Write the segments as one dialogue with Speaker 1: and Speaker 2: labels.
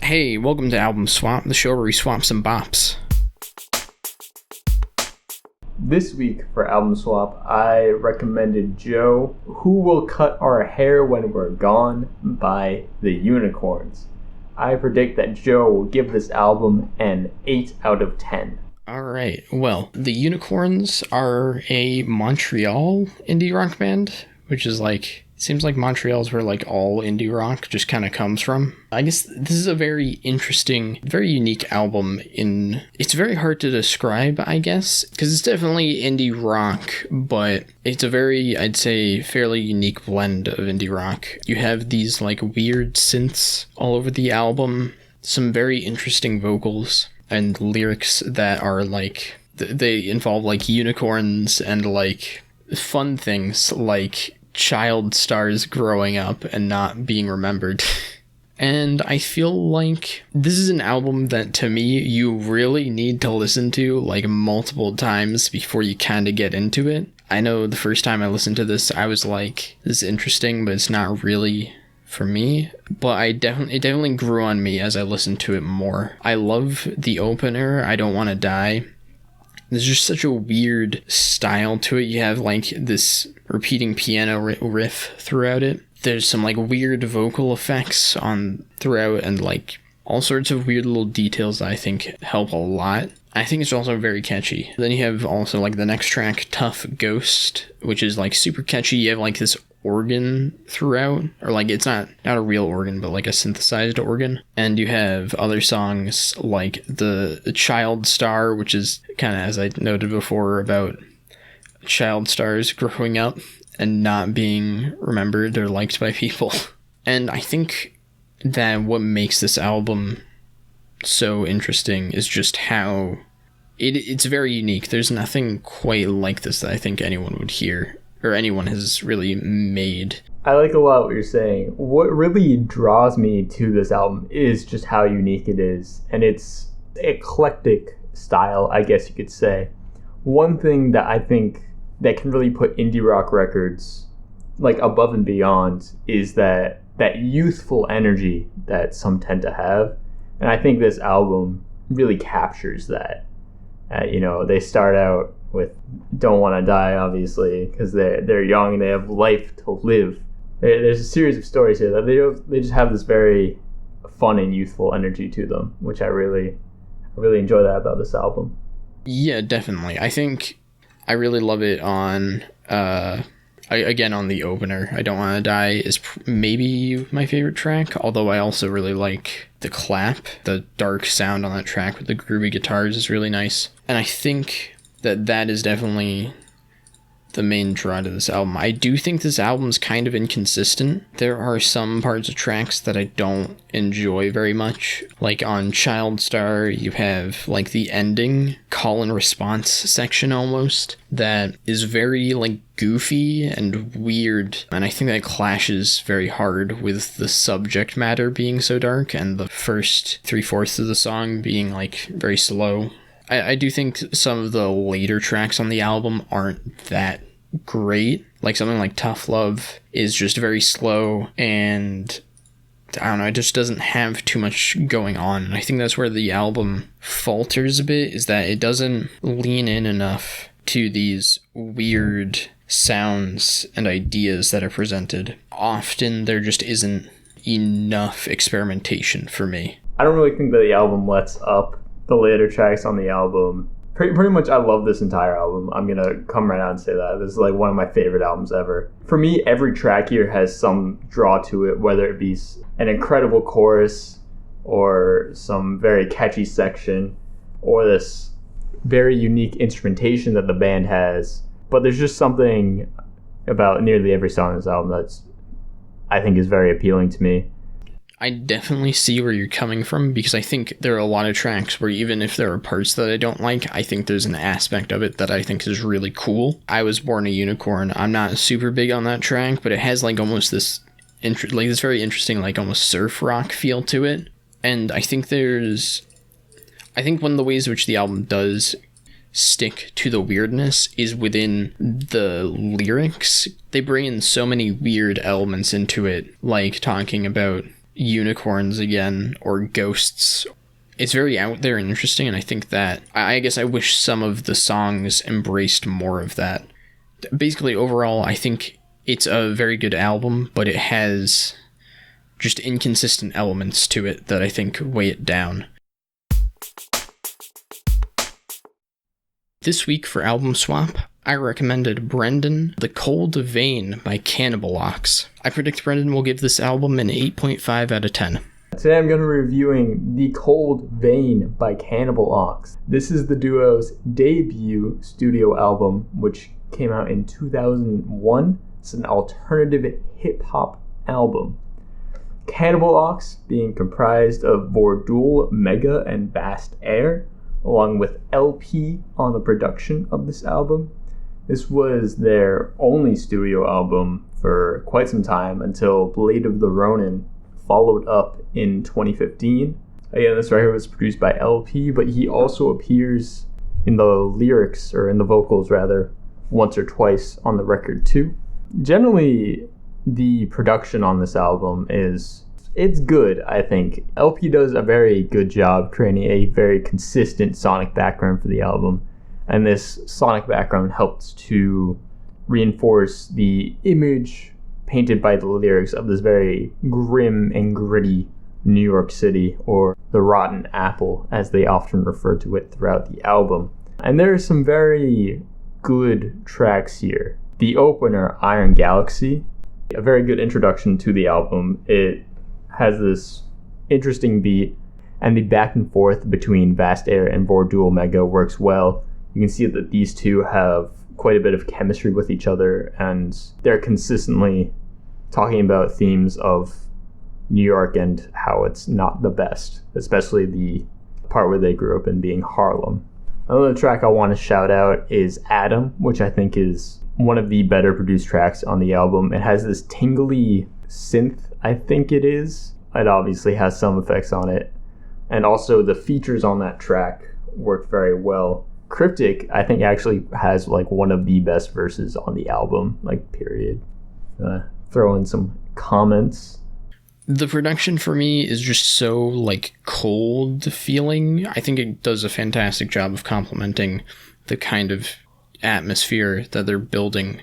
Speaker 1: Hey, welcome to Album Swap, the show where we swap some bops.
Speaker 2: This week for Album Swap, I recommended Joe, Who Will Cut Our Hair When We're Gone by the Unicorns. I predict that Joe will give this album an 8 out of 10.
Speaker 1: Alright, well, the Unicorns are a Montreal indie rock band, which is seems like Montreal's where all indie rock just kind of comes from. I guess this is a very interesting, very unique album it's very hard to describe, I guess, because it's definitely indie rock, but it's a very, I'd say, fairly unique blend of indie rock. You have these weird synths all over the album, some very interesting vocals and lyrics that are they involve unicorns and fun things like child stars growing up and not being remembered. And I feel like this is an album that, to me, you really need to listen to multiple times before you kind of get into it. I know the first time I listened to this, I was like, this is interesting, but it's not really for me. But it definitely grew on me as I listened to it more. I love the opener, I Don't Want to Die. There's just such a weird style to it. You have this repeating piano riff throughout it. There's some weird vocal effects throughout, and all sorts of weird little details that I think help a lot. I think it's also very catchy. Then you have also the next track, Tough Ghost, which is super catchy. You have this organ throughout, or it's not a real organ, but a synthesized organ. And you have other songs like the Child Star, which is kind of, as I noted before, about child stars growing up and not being remembered or liked by people. And I think that what makes this album so interesting is just how it's very unique. There's nothing quite like this that I think anyone would hear, or anyone has really made.
Speaker 2: I like a lot what you're saying. What really draws me to this album is just how unique it is, and it's eclectic style, I guess you could say. One thing that I think that can really put indie rock records above and beyond is that youthful energy that some tend to have, and I think this album really captures that. They start out with Don't Want to Die, obviously, because they're young and they have life to live. There's a series of stories here that they just have this very fun and youthful energy to them, which I really enjoy that about this album.
Speaker 1: Yeah, definitely. I think I really love it on on the opener. I Don't Want to Die is maybe my favorite track, although I also really like the clap. The dark sound on that track with the groovy guitars is really nice. And I think that is definitely the main draw to this album. I do think this album's kind of inconsistent. There are some parts of tracks that I don't enjoy very much. On Child Star, you have the ending call and response section almost that is very goofy and weird, and I think that clashes very hard with the subject matter being so dark and the first 3/4 of the song being very slow. I do think some of the later tracks on the album aren't that great. Something like Tough Love is just very slow, and I don't know, it just doesn't have too much going on. And I think that's where the album falters a bit, is that it doesn't lean in enough to these weird sounds and ideas that are presented. Often there just isn't enough experimentation for me.
Speaker 2: I don't really think that the album lets up the later tracks on the album. Pretty much I love this entire album. I'm gonna come right out and say that. This is one of my favorite albums ever. For me, every track here has some draw to it, whether it be an incredible chorus or some very catchy section or this very unique instrumentation that the band has. But there's just something about nearly every song on this album that's, I think, is very appealing to me.
Speaker 1: I definitely see where you're coming from, because I think there are a lot of tracks where even if there are parts that I don't like, I think there's an aspect of it that I think is really cool. I Was Born a Unicorn. I'm not super big on that track, but it has almost this this very interesting almost surf rock feel to it. And I think one of the ways which the album does stick to the weirdness is within the lyrics. They bring in so many weird elements into it, talking about unicorns again or ghosts. It's very out there and interesting, and I think that I guess I wish some of the songs embraced more of that. Basically, overall, I think it's a very good album, but it has just inconsistent elements to it that I think weigh it down. This week for Album Swap, I recommended Brendan, The Cold Vein by Cannibal Ox. I predict Brendan will give this album an 8.5 out of 10.
Speaker 2: Today I'm going to be reviewing The Cold Vein by Cannibal Ox. This is the duo's debut studio album, which came out in 2001. It's an alternative hip-hop album. Cannibal Ox being comprised of Vordul, Mega, and Vast Air, along with LP on the production of this album. This was their only studio album for quite some time until Blade of the Ronin followed up in 2015. Again, this record was produced by LP, but he also appears in the lyrics, or in the vocals rather, once or twice on the record too. Generally, the production on this album it's good, I think. LP does a very good job creating a very consistent sonic background for the album, and this sonic background helps to reinforce the image painted by the lyrics of this very grim and gritty New York City, or the Rotten Apple, as they often refer to it throughout the album. And there are some very good tracks here. The opener, Iron Galaxy, a very good introduction to the album. It has this interesting beat, and the back and forth between Vast Air and Vordul Mega works well. You can see that these two have quite a bit of chemistry with each other, and they're consistently talking about themes of New York and how it's not the best, especially the part where they grew up in being Harlem. Another track I want to shout out is Adam, which I think is one of the better produced tracks on the album. It has this tingly synth, I think it is. It obviously has some effects on it. And also the features on that track work very well. Cryptic, I think, actually has like one of the best verses on the album, like period. Throw in some comments.
Speaker 1: The production for me is just so like cold feeling. I think it does a fantastic job of complementing the kind of atmosphere that they're building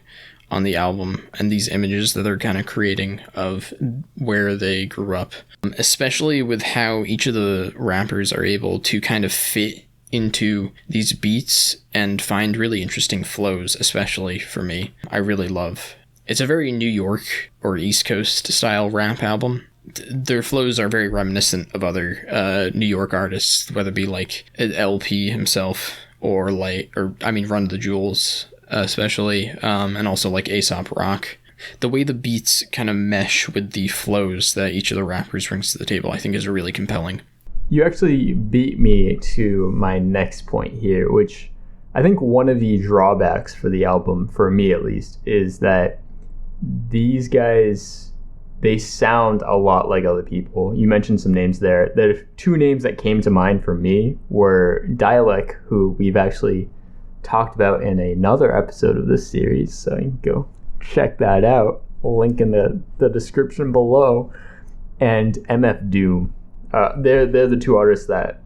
Speaker 1: on the album and these images that they're kind of creating of where they grew up, especially with how each of the rappers are able to kind of fit into these beats and find really interesting flows, especially for me. I really love. It's a very New York or East Coast style rap album. Their flows are very reminiscent of other New York artists, whether it be like LP himself or Run the Jewels, especially, and also like A$AP Rock. The way the beats kind of mesh with the flows that each of the rappers brings to the table, I think is really compelling.
Speaker 2: You actually beat me to my next point here, which I think one of the drawbacks for the album, for me at least, is that these guys, they sound a lot like other people. You mentioned some names there. The two names that came to mind for me were Dialect, who we've actually talked about in another episode of this series, so you can go check that out. Link in the description below. And MF Doom. They're the two artists that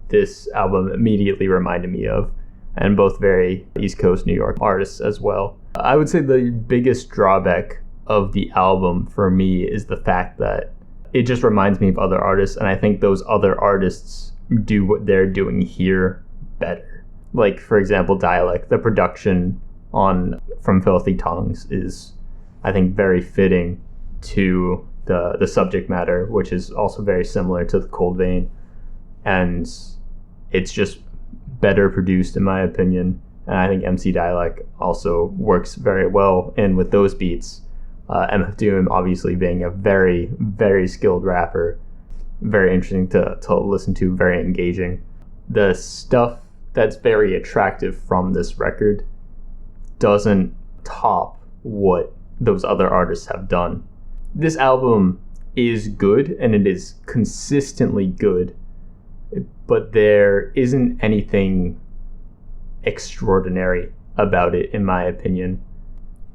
Speaker 2: this album immediately reminded me of, and both very East Coast New York artists as well. I would say the biggest drawback of the album for me is the fact that it just reminds me of other artists, and I think those other artists do what they're doing here better. Like, for example, Dialect. The production on From Filthy Tongues is, I think, very fitting to the subject matter, which is also very similar to The Cold Vein, and it's just better produced in my opinion. And I think MC Dialect also works very well in with those beats. MF Doom obviously being a very, very skilled rapper, very interesting to listen to, very engaging. The stuff that's very attractive from this record doesn't top what those other artists have done. This album is good, and it is consistently good, but there isn't anything extraordinary about it, in my opinion.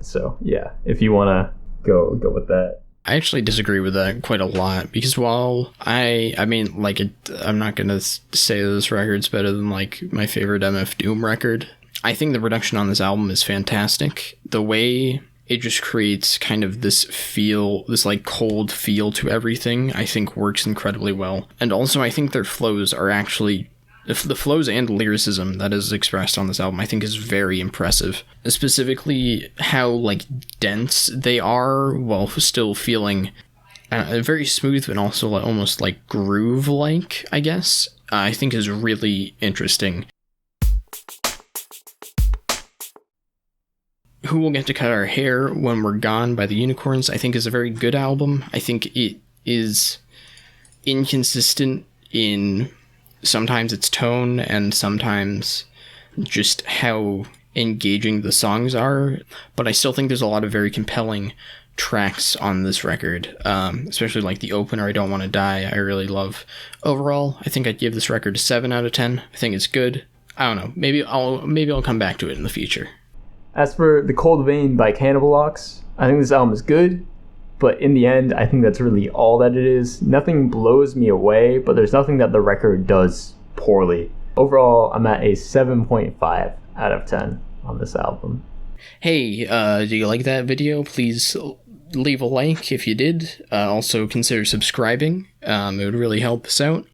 Speaker 2: So yeah, if you want to go with that.
Speaker 1: I actually disagree with that quite a lot, because while I mean, like, I'm not gonna say this record's better than, like, my favorite MF Doom record. I think the production on this album is fantastic. The way it just creates kind of this feel, this, like, cold feel to everything, I think works incredibly well. And also, I think their flows are actually, the flows and lyricism that is expressed on this album, I think is very impressive. Specifically, how, like, dense they are while still feeling very smooth, but also, like, almost, like, groove-like, I guess, I think is really interesting. Who Will Get to Cut Our Hair When We're Gone by the Unicorns, I think is a very good album. I think it is inconsistent in sometimes its tone and sometimes just how engaging the songs are, but I still think there's a lot of very compelling tracks on this record, especially like the opener, I Don't Want to Die, I really love. Overall, I think I'd give this record a 7 out of 10. I think it's good. I don't know, maybe I'll come back to it in the future.
Speaker 2: As for The Cold Vein by Cannibal Ox, I think this album is good, but in the end, I think that's really all that it is. Nothing blows me away, but there's nothing that the record does poorly. Overall, I'm at a 7.5 out of 10 on this album.
Speaker 1: Hey, do you like that video? Please leave a like if you did. Also consider subscribing. It would really help us out.